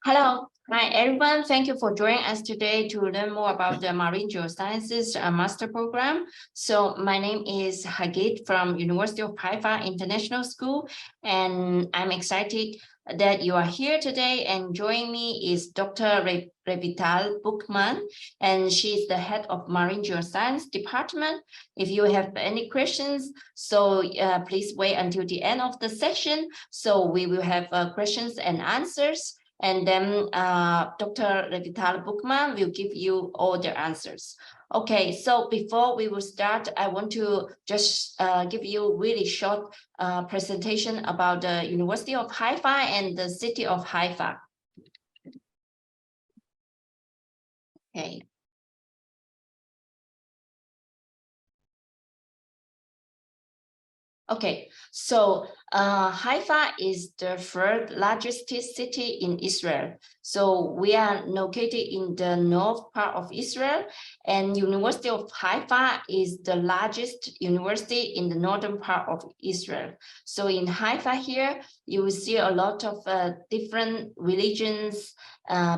Hello, hi everyone. Thank you for joining us today to learn more about the Marine Geosciences Master Program. So my name is Hagit from University of Haifa International School, and I'm excited that you are here today. And joining me is Dr. Revital Bookman, and she's the head of Marine Geoscience Department. If you have any questions, please wait until the end of the session. So we will have questions and answers. And then Dr. Revital Bookman will give you all the answers. Okay, so before we will start, I want to just give you a really short presentation about the University of Haifa and the city of Haifa. Okay. Okay, so Haifa is the third largest city in Israel. So we are located in the north part of Israel, and University of Haifa is the largest university in the northern part of Israel. So in Haifa here, you will see a lot of different religions,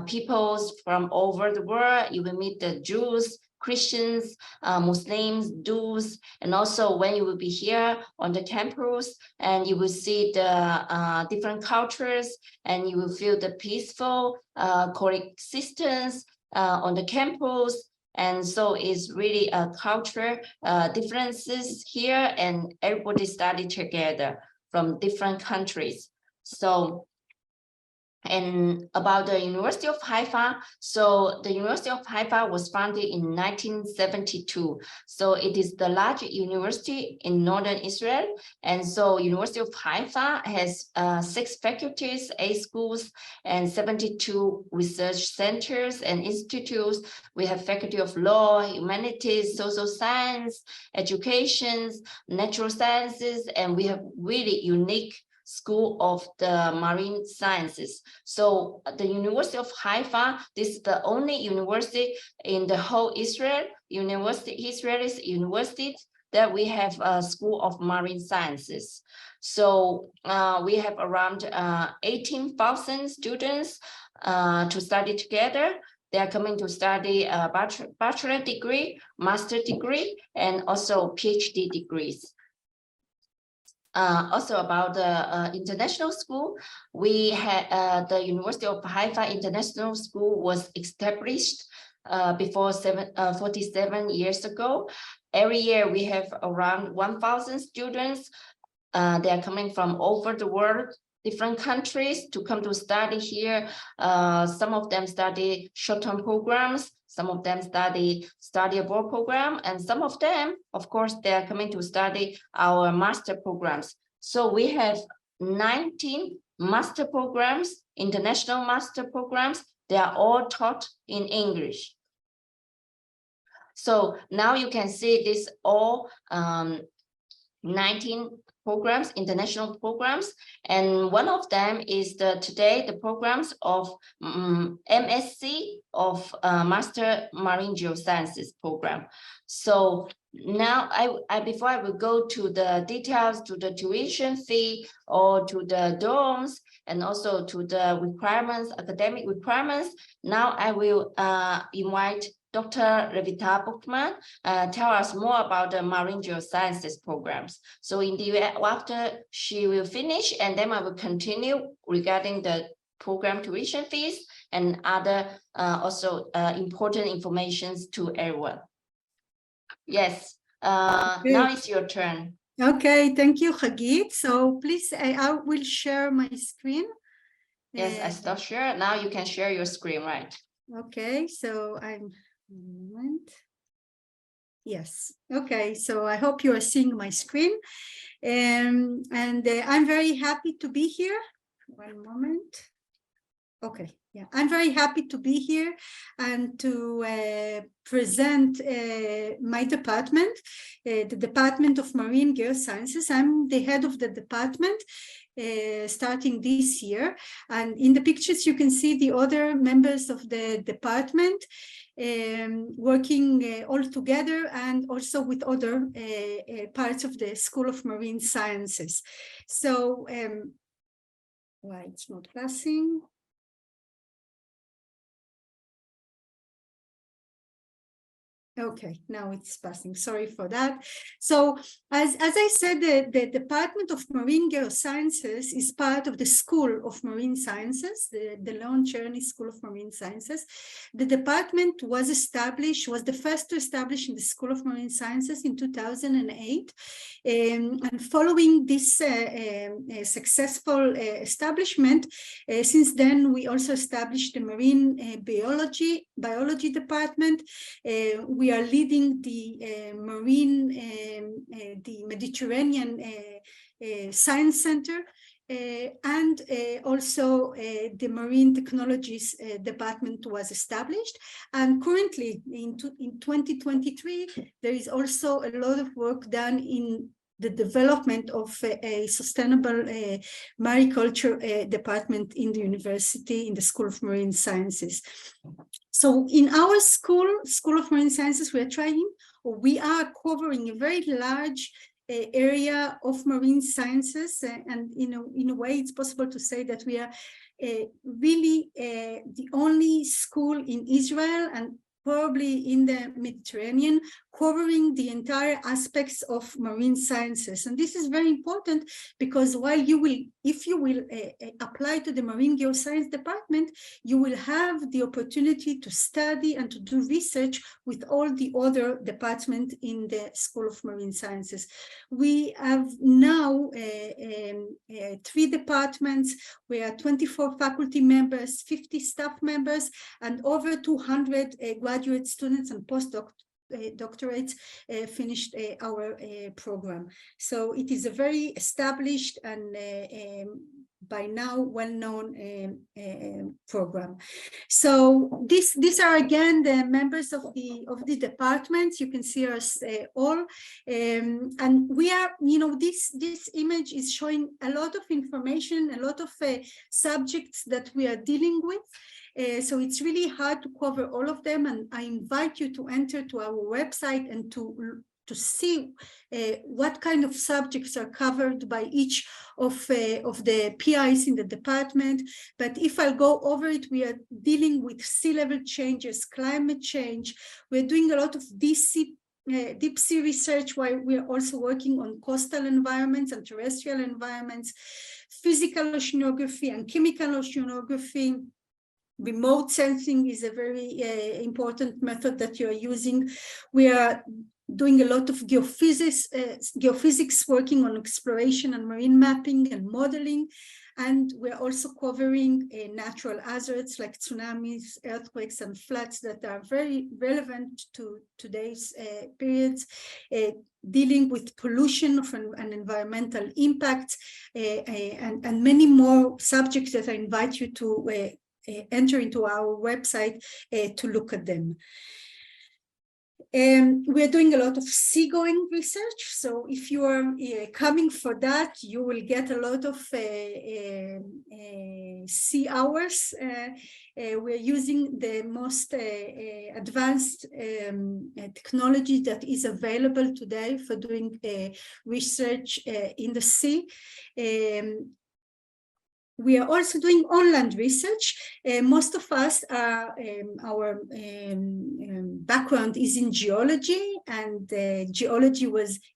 peoples from over the world. You will meet the Jews, Christians, Muslims, Jews, and also when you will be here on the campus, and you will see the different cultures, and you will feel the peaceful coexistence on the campus. And so it's really a culture differences here, and everybody study together from different countries. So, and about the University of Haifa, so the University of Haifa was founded in 1972. So it is the largest university in northern Israel. And so University of Haifa has 6 faculties, 8 schools, and 72 research centers and institutes. We have Faculty of Law, Humanities, Social Science, Education, Natural Sciences, and we have really unique School of the Marine Sciences. So the University of Haifa, this is the only university in the whole Israeli university that we have a School of Marine Sciences. So we have around 18,000 students to study together. They are coming to study a bachelor degree, master degree, and also PhD degrees. Also about the international school, we had the University of Haifa International School was established before 47 years ago. Every year we have around 1,000 students. They are coming from over the world, different countries to come to study here. Some of them study short-term programs. Some of them study abroad program, and some of them, of course, they are coming to study our master programs. So we have 19 master programs, international master programs. They are all taught in English. So now you can see this all 19 programs, international programs, and one of them is the programs of MSc of Master Marine Geosciences program. So now before I will go to the details, to the tuition fee or to the dorms, and also to the requirements, academic requirements, now I will invite Dr. Revital Bookman tell us more about the Marine Geosciences programs. So after she will finish, and then I will continue regarding the program tuition fees and other also important informations to everyone. Yes, now it's your turn. Okay, thank you, Hagit. So please, I will share my screen. Yes, I stop share. Now you can share your screen, right? Okay, so I'm. Moment. Yes. Okay. So I hope you are seeing my screen, and I'm very happy to be here. One moment. Okay. Yeah, I'm very happy to be here and to present my department, the Department of Marine Geosciences. I'm the head of the department starting this year. And in the pictures, you can see the other members of the department working all together, and also with other parts of the School of Marine Sciences. So, why it's not passing? Okay, now it's passing. Sorry for that. So, as I said, the Department of Marine Geosciences is part of the School of Marine Sciences, the Lone Cherny School of Marine Sciences. The department was the first to establish in the School of Marine Sciences in 2008. And following this successful establishment, since then we also established the Marine Biology Department. We are leading the the Mediterranean Science Center, and also the Marine Technologies Department was established. And currently, in 2023, there is also a lot of work done in the development of a sustainable mariculture department in the university, in the School of Marine Sciences. So in our School of Marine Sciences, we are covering a very large area of marine sciences, and in a way, it's possible to say that we are really the only school in Israel and probably in the Mediterranean, covering the entire aspects of marine sciences. And this is very important because if you will apply to the Marine Geoscience Department, you will have the opportunity to study and to do research with all the other departments in the School of Marine Sciences. We have now 3 departments. We are 24 faculty members, 50 staff members, and over 200 graduate students and postdoctorates finished our program. So it is a very established and by now well-known program. So these are again the members of the department. You can see us all, and we are, this image is showing a lot of information, a lot of subjects that we are dealing with. So it's really hard to cover all of them, and I invite you to enter to our website and to see what kind of subjects are covered by each of the PIs in the department. But if I go over it, we are dealing with sea level changes, climate change. We're doing a lot of deep sea research, while we are also working on coastal environments and terrestrial environments, physical oceanography and chemical oceanography. Remote sensing is a very important method that you are using. We are doing a lot of geophysics, working on exploration and marine mapping and modeling. And we're also covering natural hazards like tsunamis, earthquakes, and floods that are very relevant to today's periods, dealing with pollution and environmental impacts, and many more subjects that I invite you to enter into our website to look at them. We're doing a lot of seagoing research. So if you are coming for that, you will get a lot of sea hours. We're using the most advanced technology that is available today for doing research in the sea. We are also doing on-land research. Most of us are, our background is in geology, and geology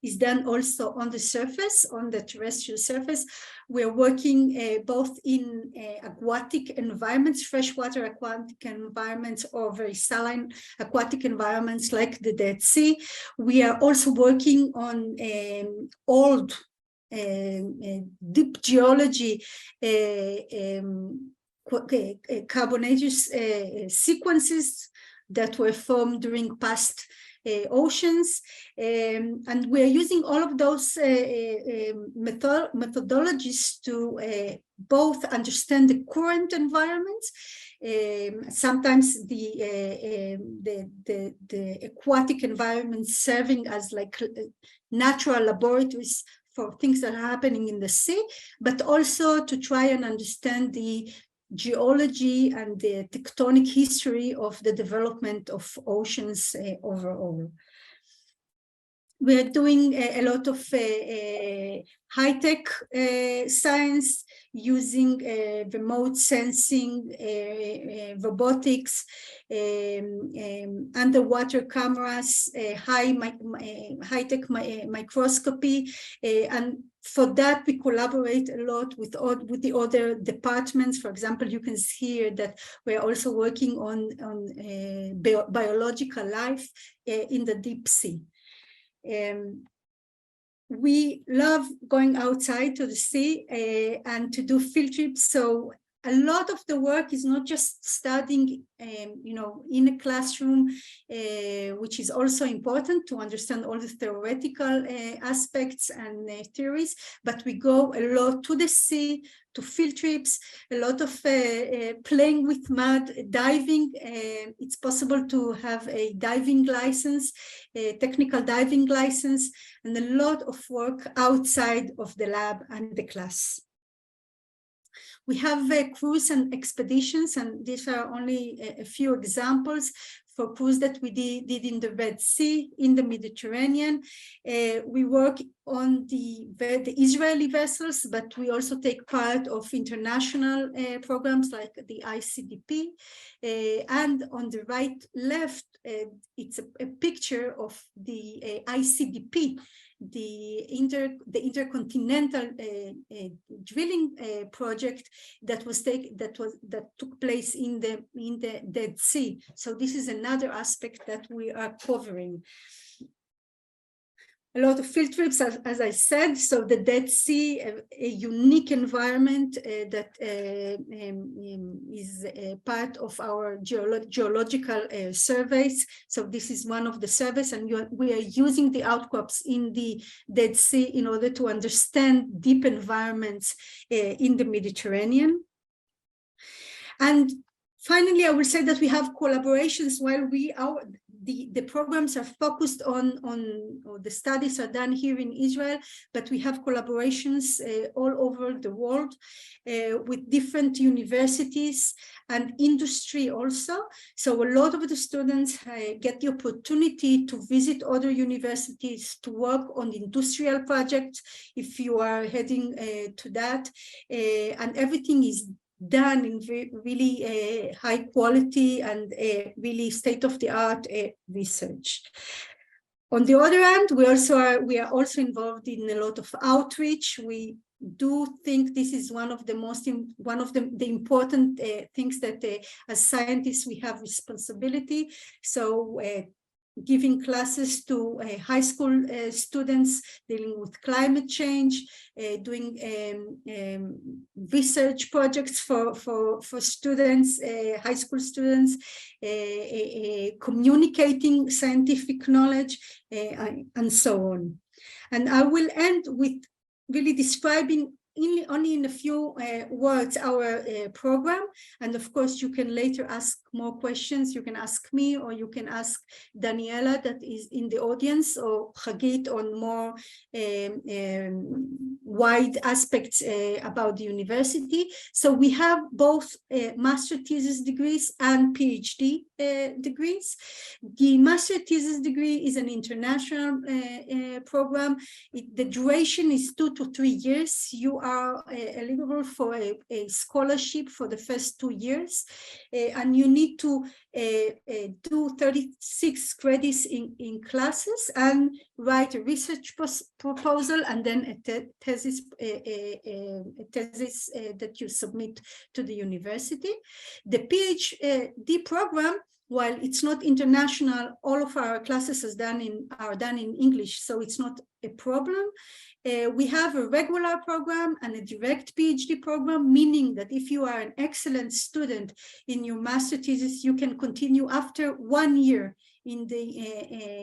is done also on the surface, on the terrestrial surface. We're working both in aquatic environments, freshwater aquatic environments, or very saline aquatic environments like the Dead Sea. We are also working on old deep geology, carbonaceous sequences that were formed during past oceans, and we're using all of those methodologies to both understand the current environments. Sometimes the aquatic environments serving as like natural laboratories for things that are happening in the sea, but also to try and understand the geology and the tectonic history of the development of oceans overall. We are doing a lot of high-tech science using remote sensing, robotics, underwater cameras, high-tech microscopy, and for that we collaborate a lot with the other departments. For example, you can see here that we're also working on biological life in the deep sea. We love going outside to the sea and to do field trips. So a lot of the work is not just studying, in a classroom, which is also important to understand all the theoretical aspects and theories, but we go a lot to the sea, to field trips, a lot of playing with mud, diving. It's possible to have a diving license, a technical diving license, and a lot of work outside of the lab and the class. We have cruise and expeditions, and these are only a few examples for cruise that we did in the Red Sea, in the Mediterranean. We work on the Israeli vessels, but we also take part of international programs like the ICDP. And on the right left, it's a picture of the ICDP, the intercontinental drilling project that took place in the Dead Sea. So this is another aspect that we are covering. A lot of field trips, as I said. So the Dead Sea, a unique environment that is a part of our geological surveys. So this is one of the surveys, and we are using the outcrops in the Dead Sea in order to understand deep environments in the Mediterranean. And finally, I will say that we have collaborations while the programs are focused on the studies are done here in Israel, but we have collaborations all over the world with different universities and industry also. So a lot of the students get the opportunity to visit other universities, to work on industrial projects if you are heading to that, and everything is done in really high quality and really state-of-the-art research. On the other hand, we are also involved in a lot of outreach. We do think this is one of the important things that as scientists we have responsibility. So giving classes to high school students dealing with climate change, doing research projects for students, high school students, communicating scientific knowledge, and so on. And I will end with really describing only in a few words our program, and of course you can later ask more questions. You can ask me, or you can ask Daniela that is in the audience, or Hagit on more wide aspects about the university. So we have both master thesis degrees and PhD degrees. The master thesis degree is an international program. The duration is 2 to 3 years. You are eligible for a scholarship for the first 2 years, and you need to do 36 credits in classes and write a research proposal, and then a thesis that you submit to the university. The PhD program, while it's not international, all of our classes are done in English, so it's not a problem. We have a regular program and a direct PhD program, meaning that if you are an excellent student in your master thesis, you can continue after 1 year in the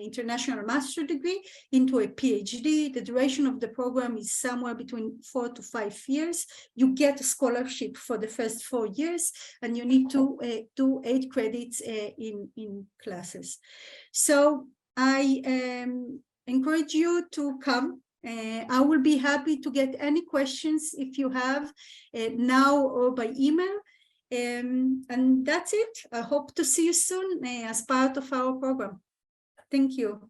international master degree into a PhD. The duration of the program is somewhere between 4 to 5 years. You get a scholarship for the first 4 years, and you need to do 8 credits in classes. So I encourage you to come. I will be happy to get any questions if you have now or by email. And that's it. I hope to see you soon as part of our program. Thank you.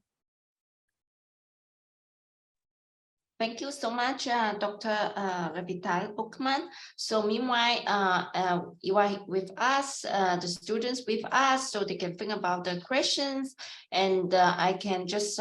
Thank you so much, Dr. Revital Bookman. So meanwhile, you are with us, the students with us, so they can think about the questions, and I can just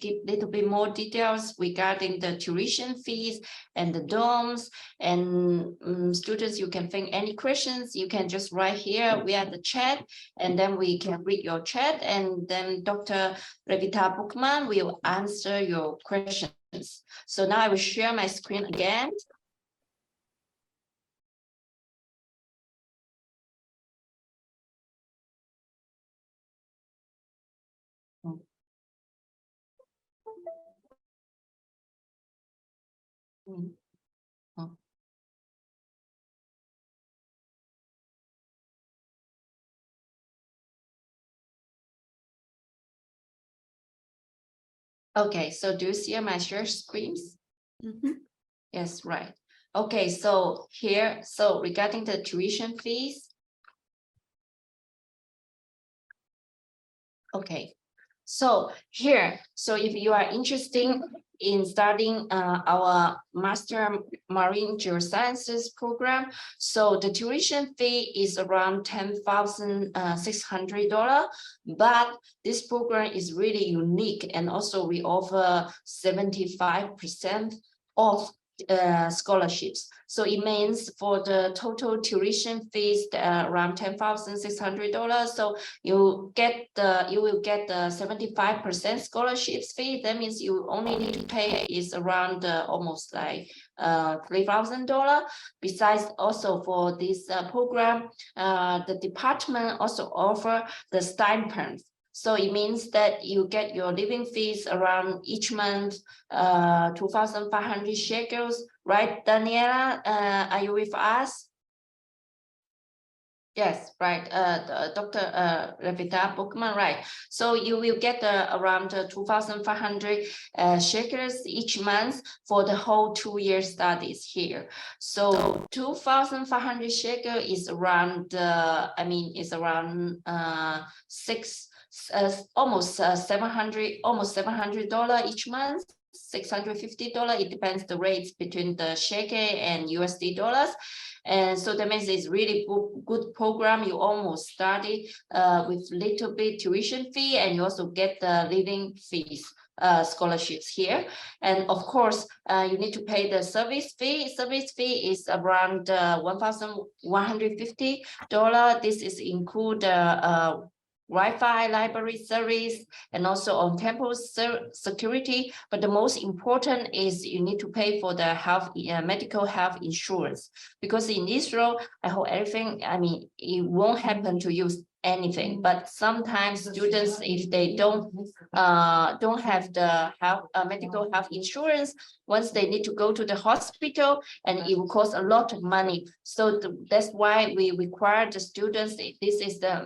give a little bit more details regarding the tuition fees and the dorms. And students, you can think any questions, you can just write here via the chat, and then we can read your chat, and then Dr. Revital Bookman will answer your questions. So now I will share my screen again. Okay, so do you see my share screens? Yes, right. Okay, so here, so regarding the tuition fees. Okay, so here, so if you are interested in studying our Master Marine Geosciences program, so the tuition fee is around $10,600, but this program is really unique, and also we offer 75% off scholarships. So it means for the total tuition fees around $10,600. So you will get the 75% scholarships fee. That means you only need to pay is around almost like $3,000. Besides, also for this program, the department also offer the stipends. So it means that you get your living fees around each month, 2,500 shekels, right, Daniela? Are you with us? Yes, right. Dr. Revital Bookman, right. So you will get around 2,500 shekels each month for the whole 2-year studies here. So 2,500 shekel is around, is around almost $700 each month. $650. It depends the rates between the shekel and USD dollars. And so that means it's really good program. You almost study with little bit tuition fee, and you also get the living fees. Scholarships here, and of course you need to pay the service fee. Service fee is around $1,150. This is include Wi-Fi, library service, and also on campus security. But the most important is you need to pay for the medical health insurance, because in Israel, I hope everything, it won't happen to you anything, but sometimes students, if they don't have the medical health insurance, once they need to go to the hospital, and it will cost a lot of money. So that's why we require the students, this is the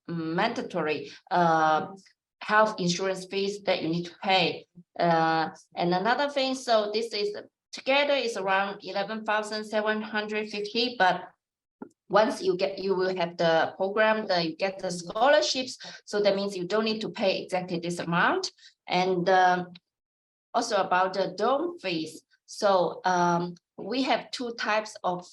mandatory health insurance fees that you need to pay. And another thing, so this is together is around 11,750, but once you will have the program, you get the scholarships. So that means you don't need to pay exactly this amount. And also about the dorm fees. So we have 2 types of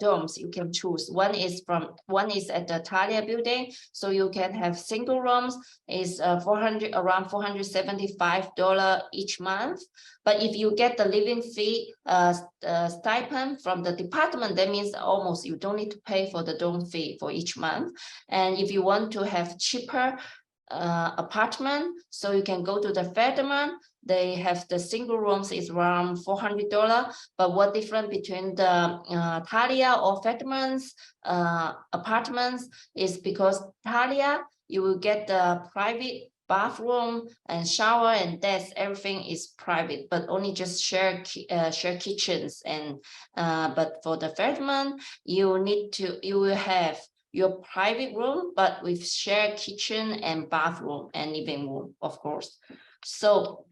dorms you can choose. One is at the Thalia building. So you can have single rooms, is around $475 each month. But if you get the living fee stipend from the department, that means almost you don't need to pay for the dorm fee for each month. And if you want to have cheaper apartment, so you can go to the Federman. They have the single rooms is around $400. But what difference between the Thalia or Federman's apartments is because Thalia, you will get the private bathroom and shower and desk. Everything is private, but only just share kitchens. And but for the Federman, you will have your private room, but with shared kitchen and bathroom and living room, of course. So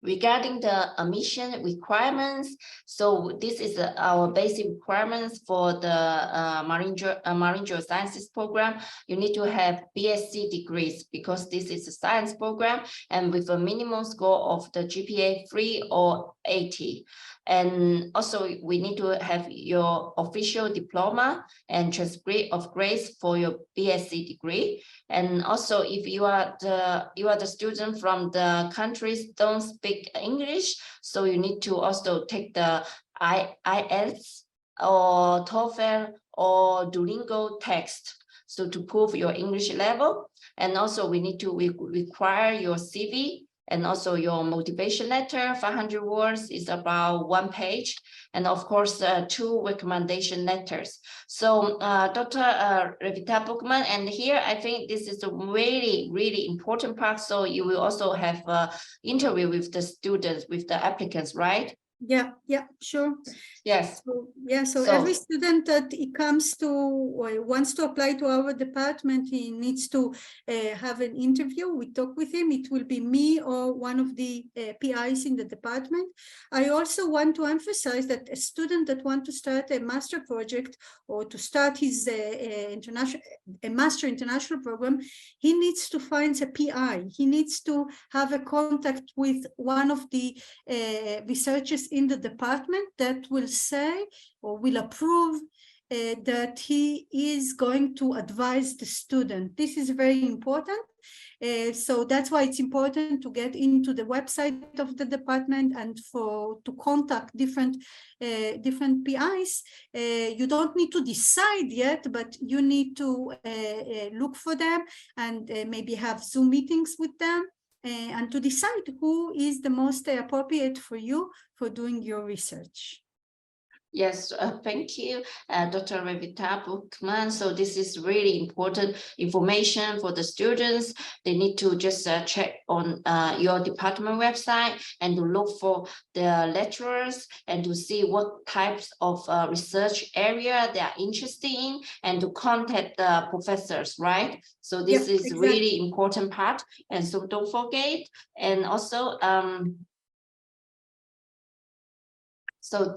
Regarding the admission requirements, so this is our basic requirements for the Marine Geosciences program. You need to have BSc degrees because this is a science program and with a minimum score of the GPA 3 or 80. And also we need to have your official diploma and transcript of grades for your BSc degree. And also if you are the student from the countries don't speak English, so you need to also take the IELTS or TOEFL or Duolingo test, so to prove your English level. And also we need to require your CV and also your motivation letter. 500 words is about 1 page, and of course 2 recommendation letters. So Dr. Revital Bookman, and here I think this is a really important part. So you will also have an interview with the students, with the applicants, right? Yeah, sure. Yes. So every student that he comes to or wants to apply to our department, he needs to have an interview. We talk with him. It will be me or one of the PIs in the department. I also want to emphasize that a student that wants to start a master project or to start his master international program, he needs to find a PI. He needs to have a contact with one of the researchers in the department that will say or will approve that he is going to advise the student. This is very important. So that's why it's important to get into the website of the department and to contact different PIs. You don't need to decide yet, but you need to look for them and maybe have Zoom meetings with them. And to decide who is the most appropriate for you for doing your research. Yes, thank you, Dr. Revital Bookman. So this is really important information for the students. They need to just check on your department website and to look for the lecturers and to see what types of research area they are interested in and to contact the professors, right? So this is exactly. Really important part. And so don't forget. And also, so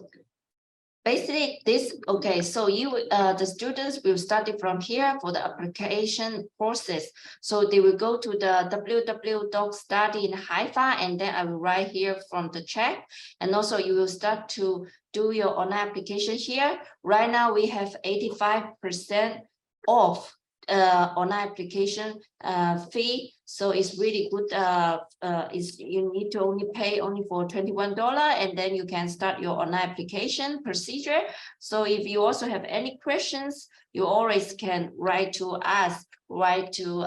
basically this, okay, so the students will study from here for the application process. So they will go to the www.study in Haifa, and then I will write here from the chat. And also you will start to do your online application here. Right now we have 85% off online application fee. So it's really good. You need to only pay for $21, and then you can start your online application procedure. So if you also have any questions, you always can write to us, write to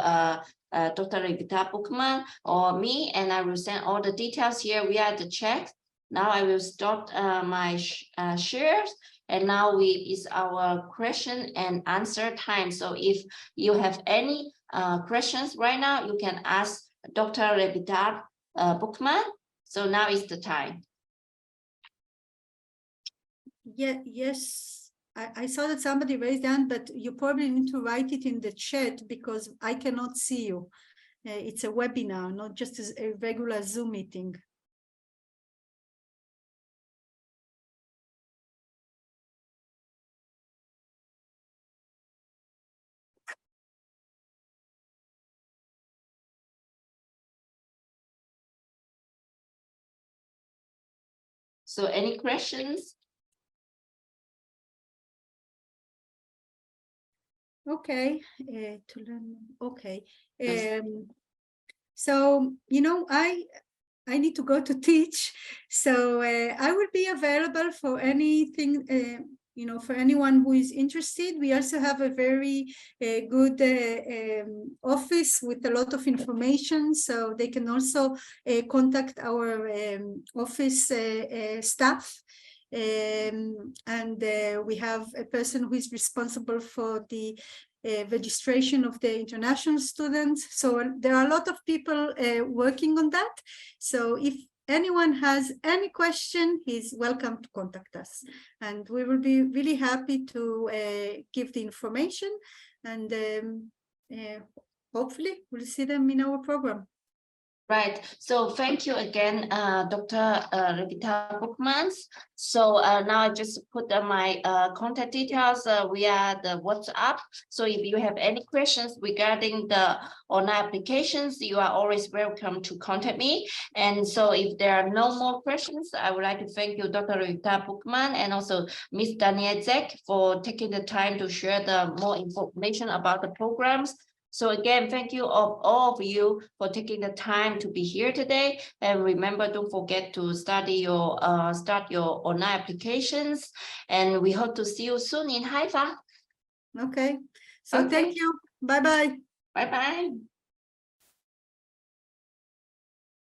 Dr. Revital Bookman or me, and I will send all the details here via the chat. Now I will stop my shares. And now is our question and answer time. So if you have any questions right now, you can ask Dr. Revital Bookman. So now is the time. Yeah, yes. I saw that somebody raised hand, but you probably need to write it in the chat because I cannot see you. It's a webinar, not just a regular Zoom meeting. So any questions? Okay, to learn. Okay. So, you know, I need to go to teach. So I will be available for anything, you know, for anyone who is interested. We also have a very good office with a lot of information. So they can also contact our office staff. And we have a person who is responsible for the registration of the international students. So there are a lot of people working on that. So if anyone has any question, he's welcome to contact us. And we will be really happy to give the information, and hopefully we'll see them in our program. Right. So thank you again, Dr. Revital Bookman. So now I just put my contact details via the WhatsApp. So if you have any questions regarding the online applications, you are always welcome to contact me. And so if there are no more questions, I would like to thank you, Dr. Revital Bookman, and also Ms. Danielle Zek for taking the time to share the more information about the programs. So again, thank you all of you for taking the time to be here today. And remember, don't forget to start your online applications. And we hope to see you soon in Haifa. Okay. So Okay. thank you. Bye-bye. Bye-bye.